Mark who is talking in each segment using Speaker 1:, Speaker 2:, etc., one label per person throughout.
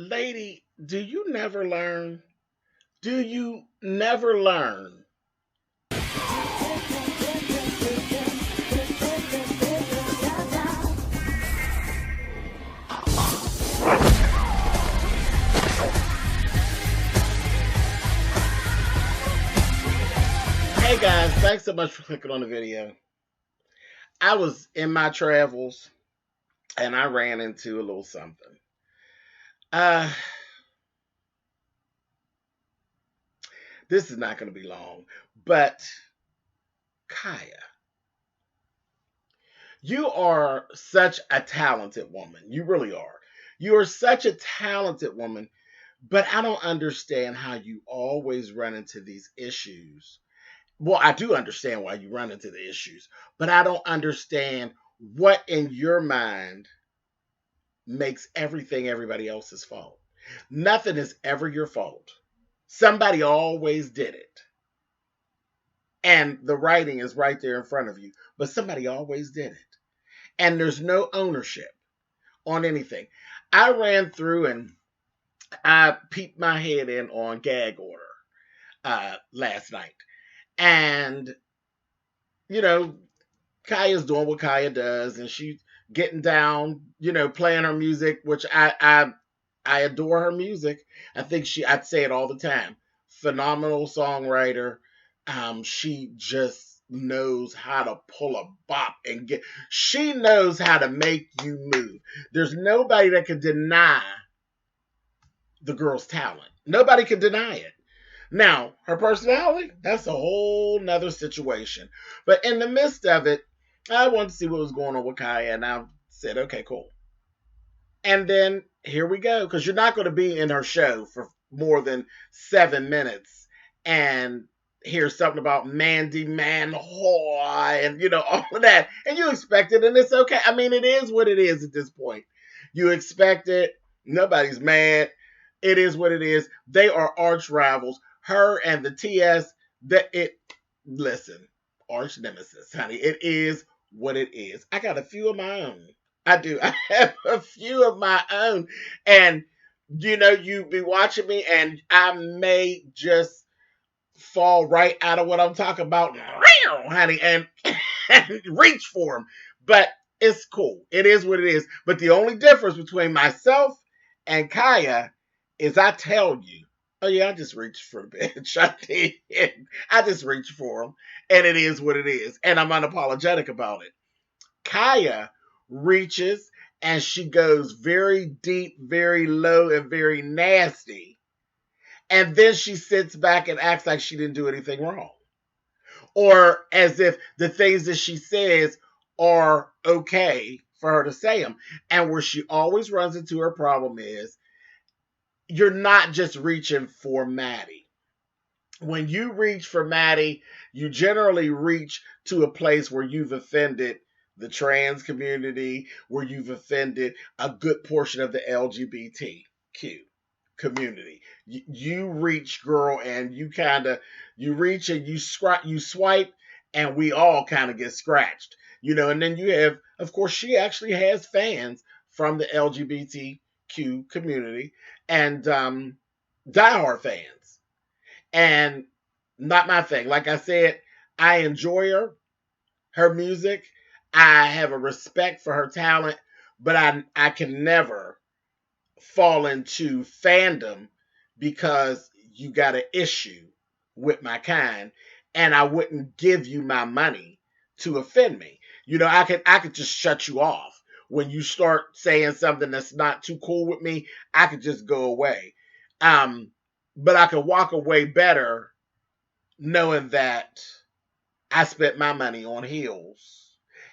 Speaker 1: Lady, do you never learn? Do you never learn? Hey guys, thanks so much for clicking on the video. I was in my travels and I ran into a little something. Uh, this is not going to be long, but Khia, you are such a talented woman. You really are. You are such a talented woman, but I don't understand how you always run into these issues. Well, I do understand why you run into the issues, but I don't understand what in your mind makes everything everybody else's fault. Nothing is ever your fault. Somebody always did it. And the writing is right there in front of you, but somebody always did it. And there's no ownership on anything. I ran through and I peeped my head in on gag order last night. And, you know, Kaya's doing what Kaya does, and she's getting down, playing her music, which I adore her music. I think I'd say it all the time. Phenomenal songwriter. She just knows how to pull a bop and she knows how to make you move. There's nobody that can deny the girl's talent. Nobody can deny it. Now, her personality, that's a whole nother situation. But in the midst of it, I wanted to see what was going on with Kaya, and I said, okay, cool. And then here we go, because you're not going to be in her show for more than 7 minutes and hear something about Mandy Manhoy and, all of that. And you expect it, and it's okay. I mean, it is what it is at this point. You expect it. Nobody's mad. It is what it is. They are arch rivals. Her and the TS, listen, arch nemesis, honey. It is what it is. I got a few of my own. I do. I have a few of my own. And, you be watching me and I may just fall right out of what I'm talking about, honey, and reach for them. But it's cool. It is what it is. But the only difference between myself and Kaya is I tell you, oh yeah, I just reached for the bitch. I did. I just reached for them. And it is what it is. And I'm unapologetic about it. Kaya reaches and she goes very deep, very low, and very nasty. And then she sits back and acts like she didn't do anything wrong. Or as if the things that she says are okay for her to say them. And where she always runs into her problem is you're not just reaching for Maddie. When you reach for Maddie, you generally reach to a place where you've offended the trans community, where you've offended a good portion of the LGBTQ community. You reach, girl, and you reach and you swipe, and we all kind of get scratched, And then you have, of course, she actually has fans from the LGBTQ community and diehard fans, and not my thing. Like I said, I enjoy her music. I have a respect for her talent, but I can never fall into fandom because you got an issue with my kind, and I wouldn't give you my money to offend me. I could just shut you off when you start saying something that's not too cool with me. I could just go away. But I could walk away better knowing that I spent my money on heels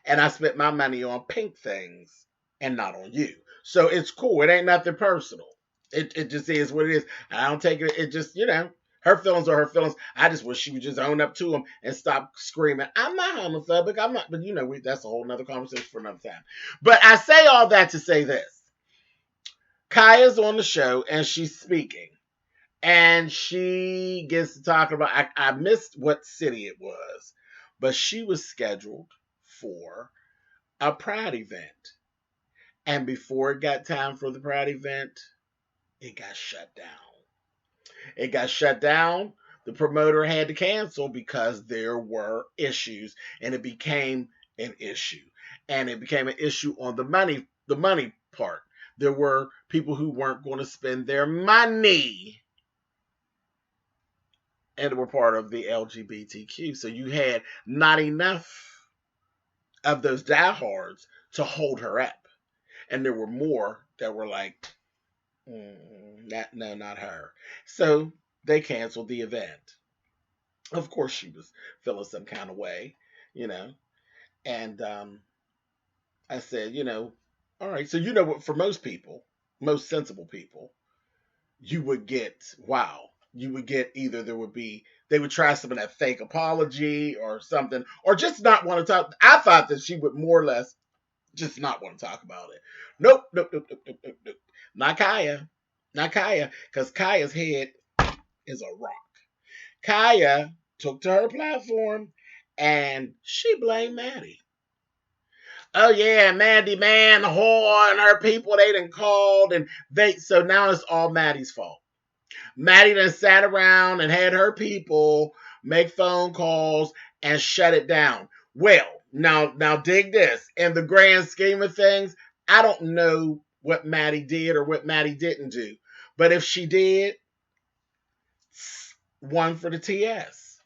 Speaker 1: and I spent my money on pink things and not on you. So it's cool. It ain't nothing personal. It just is what it is. I don't take it. It just, her feelings are her feelings. I just wish she would just own up to them and stop screaming. I'm not homophobic. I'm not, but that's a whole nother conversation for another time. But I say all that to say this. Kaya's on the show and she's speaking. And she gets to talk about, I missed what city it was, but she was scheduled for a Pride event. And before it got time for the Pride event, It got shut down. It got shut down. The promoter had to cancel because there were issues, and it became an issue. And it became an issue on the money part. There were people who weren't going to spend their money and were part of the LGBTQ. So you had not enough of those diehards to hold her up. And there were more that were like, no, not her. So they canceled the event. Of course, she was feeling some kind of way, you know. And I said, all right. So, what, for most people, most sensible people, you would get, wow. You would get either they would try some of that fake apology or something, or just not want to talk. I thought that she would more or less just not want to talk about it. Nope, nope, nope, nope, nope, nope, nope. Not Khia. Not Khia, because Khia's head is a rock. Khia took to her platform and she blamed Maddie. Oh yeah, Mandy Man, whore, and her people, they done called, and so now it's all Maddie's fault. Maddie done sat around and had her people make phone calls and shut it down. Well, now dig this. In the grand scheme of things, I don't know what Maddie did or what Maddie didn't do. But if she did, one for the TS.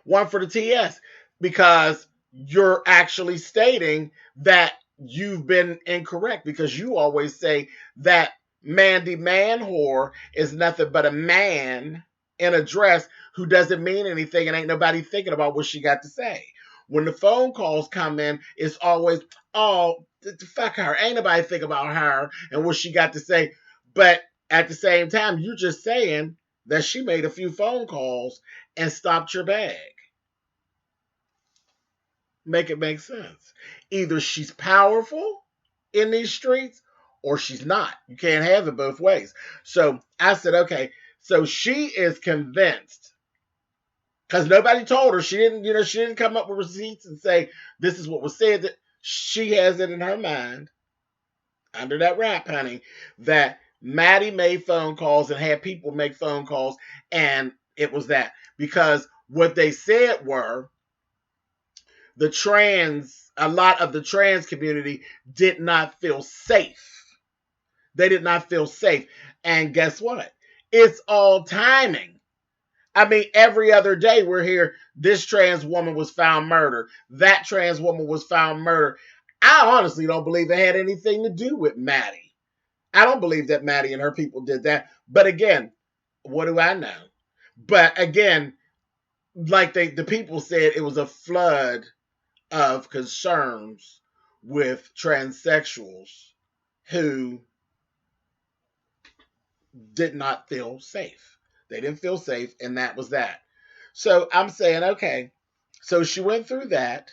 Speaker 1: One for the TS. Because you're actually stating that you've been incorrect, because you always say that Mandy Man whore is nothing but a man in a dress who doesn't mean anything and ain't nobody thinking about what she got to say. When the phone calls come in, it's always, oh, fuck her. Ain't nobody think about her and what she got to say. But at the same time, you're just saying that she made a few phone calls and stopped your bag. Make it make sense. Either she's powerful in these streets or she's not. You can't have it both ways. So I said, okay, so she is convinced because nobody told her. She didn't come up with receipts and say, this is what was said. That she has it in her mind, under that wrap, honey, that Maddie made phone calls and had people make phone calls, and it was that. Because what they said were, a lot of the trans community did not feel safe. They did not feel safe. And guess what? It's all timing. I mean, every other day we're here, this trans woman was found murdered. That trans woman was found murdered. I honestly don't believe it had anything to do with Maddie. I don't believe that Maddie and her people did that. But again, what do I know? But again, like the people said, it was a flood of concerns with transsexuals who did not feel safe. They didn't feel safe, and that was that. So I'm saying, okay, so she went through that,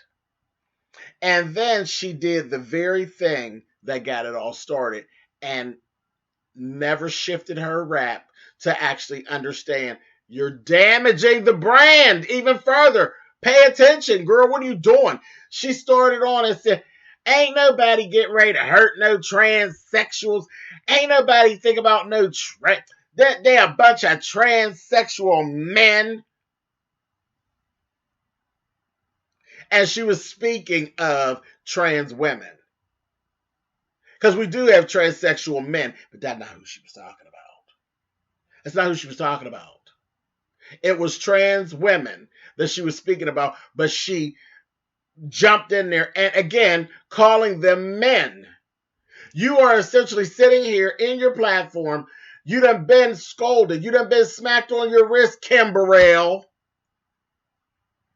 Speaker 1: and then she did the very thing that got it all started and never shifted her rap to actually understand you're damaging the brand even further. Pay attention, girl. What are you doing? She started on and said, ain't nobody getting ready to hurt no transsexuals. Ain't nobody think about no they're a bunch of transsexual men. And she was speaking of trans women. Because we do have transsexual men, but that's not who she was talking about. That's not who she was talking about. It was trans women that she was speaking about, but she jumped in there and again calling them men. You are essentially sitting here in your platform. You done been scolded. You done been smacked on your wrist, Kim Burrell.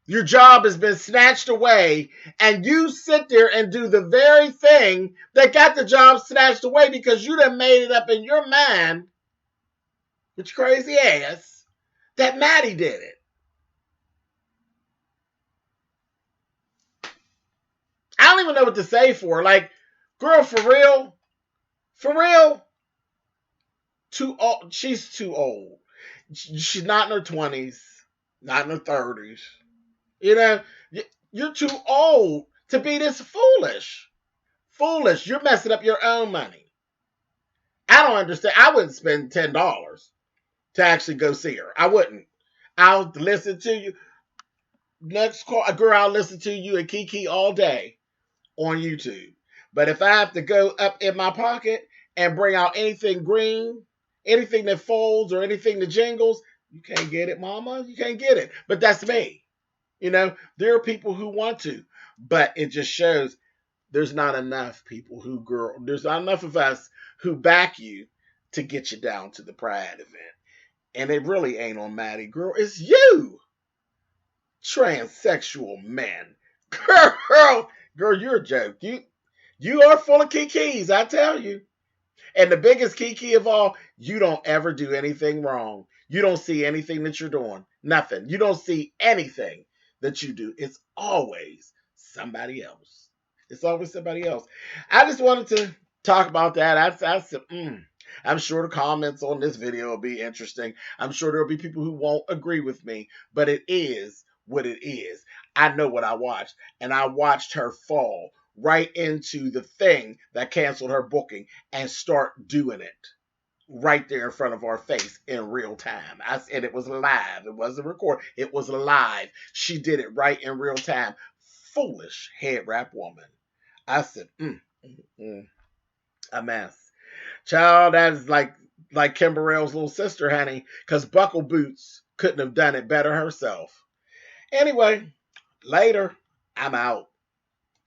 Speaker 1: Your job has been snatched away, and you sit there and do the very thing that got the job snatched away because you done made it up in your mind, with your crazy ass, that Maddie did it. I don't even know what to say for her. Like, girl, for real, too old. She's too old. She's not in her 20s, not in her 30s. You know, you're too old to be this foolish. Foolish. You're messing up your own money. I don't understand. I wouldn't spend $10 to actually go see her. I wouldn't. I'll listen to you. Next call, girl, I'll listen to you and Kiki all day on YouTube. But if I have to go up in my pocket and bring out anything green, anything that folds or anything that jingles, you can't get it, mama. You can't get it. But that's me. There are people who want to, but it just shows there's not enough people there's not enough of us who back you to get you down to the Pride event. And it really ain't on Maddie, girl. It's you, transsexual men. Girl, you're a joke. You are full of kikis, I tell you. And the biggest kiki of all, you don't ever do anything wrong. You don't see anything that you're doing. Nothing. You don't see anything that you do. It's always somebody else. It's always somebody else. I just wanted to talk about that. I said, I'm sure the comments on this video will be interesting. I'm sure there'll be people who won't agree with me, but it is what it is. I know what I watched, and I watched her fall right into the thing that canceled her booking and start doing it right there in front of our face in real time. And it was live. It wasn't recorded. It was live. She did it right in real time. Foolish head wrap woman. I said, a mess. Child, that is like Kim Burrell's little sister, honey, because Buckle Boots couldn't have done it better herself. Anyway, later, I'm out.